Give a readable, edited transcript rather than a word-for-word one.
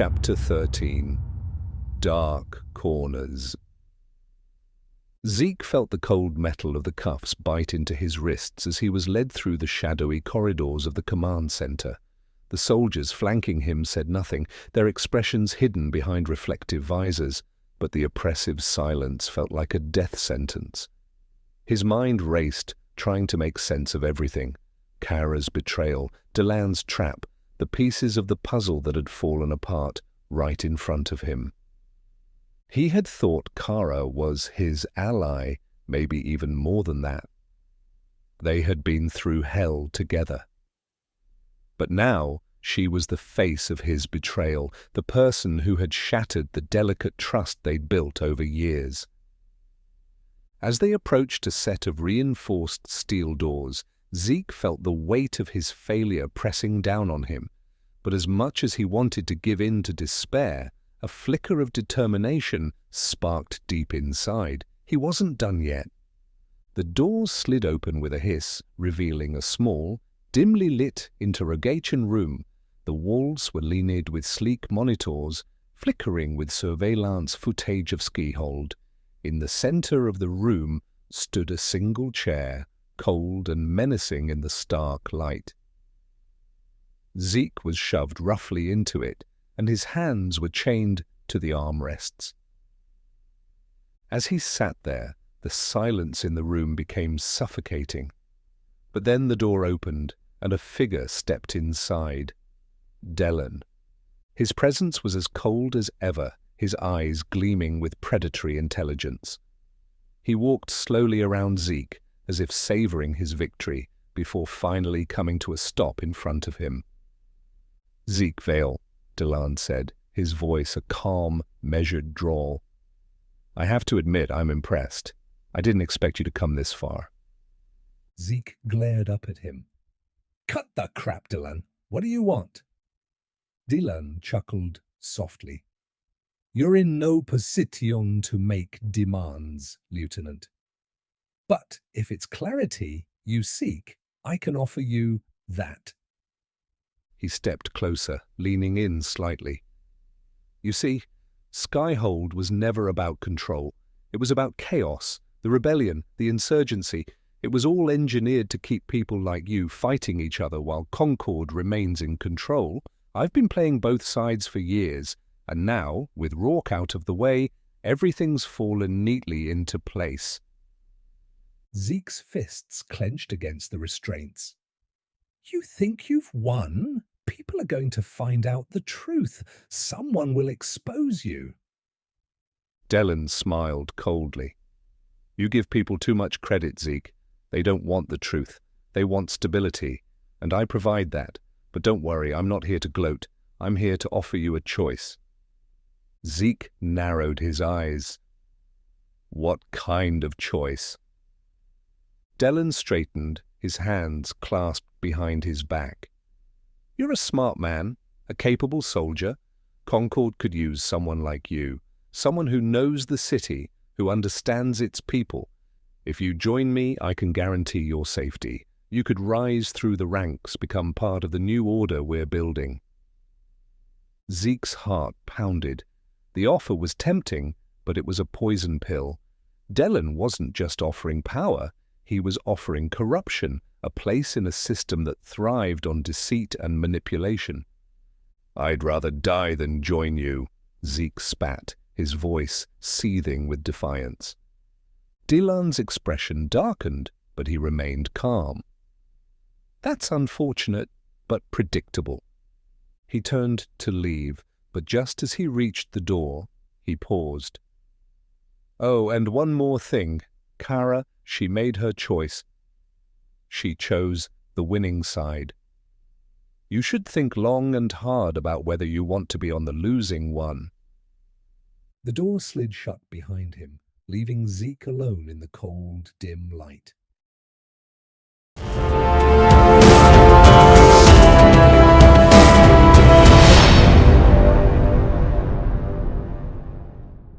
Chapter 13. Dark Corners. Zeke felt the cold metal of the cuffs bite into his wrists as he was led through the shadowy corridors of the command center. The soldiers flanking him said nothing, their expressions hidden behind reflective visors, but the oppressive silence felt like a death sentence. His mind raced, trying to make sense of everything. Kara's betrayal, Delan's trap, the pieces of the puzzle that had fallen apart right in front of him. He had thought Kara was his ally, maybe even more than that. They had been through hell together. But now she was the face of his betrayal, the person who had shattered the delicate trust they'd built over years. As they approached a set of reinforced steel doors, Zeke felt the weight of his failure pressing down on him, but as much as he wanted to give in to despair, a flicker of determination sparked deep inside. He wasn't done yet. The doors slid open with a hiss, revealing a small, dimly lit interrogation room. The walls were lined with sleek monitors, flickering with surveillance footage of Skyhold. In the center of the room stood a single chair, cold and menacing in the stark light. Zeke was shoved roughly into it, and his hands were chained to the armrests. As he sat there, the silence in the room became suffocating. But then the door opened, and a figure stepped inside. Delan. His presence was as cold as ever, his eyes gleaming with predatory intelligence. He walked slowly around Zeke, as if savoring his victory, before finally coming to a stop in front of him. "Zeke Vale," Delan said, his voice a calm, measured drawl. "I have to admit I'm impressed. I didn't expect you to come this far." Zeke glared up at him. "Cut the crap, Delan. What do you want?" Delan chuckled softly. "You're in no position to make demands, Lieutenant. But if it's clarity you seek, I can offer you that." He stepped closer, leaning in slightly. "You see, Skyhold was never about control. It was about chaos, the rebellion, the insurgency. It was all engineered to keep people like you fighting each other while Concord remains in control. I've been playing both sides for years, and now, with Rourke out of the way, everything's fallen neatly into place." Zeke's fists clenched against the restraints. "You think you've won? People are going to find out the truth. Someone will expose you." Delan smiled coldly. "You give people too much credit, Zeke. They don't want the truth. They want stability, and I provide that. But don't worry, I'm not here to gloat. I'm here to offer you a choice." Zeke narrowed his eyes. "What kind of choice?" Delan straightened, his hands clasped behind his back. "You're a smart man, a capable soldier. Concord could use someone like you, someone who knows the city, who understands its people. If you join me, I can guarantee your safety. You could rise through the ranks, become part of the new order we're building." Zeke's heart pounded. The offer was tempting, but it was a poison pill. Delan wasn't just offering power, he was offering corruption, a place in a system that thrived on deceit and manipulation. "I'd rather die than join you," Zeke spat, his voice seething with defiance. Delan's expression darkened, but he remained calm. "That's unfortunate, but predictable." He turned to leave, but just as he reached the door, he paused. "Oh, and one more thing. Kara, she made her choice. She chose the winning side. You should think long and hard about whether you want to be on the losing one." The door slid shut behind him, leaving Zeke alone in the cold, dim light.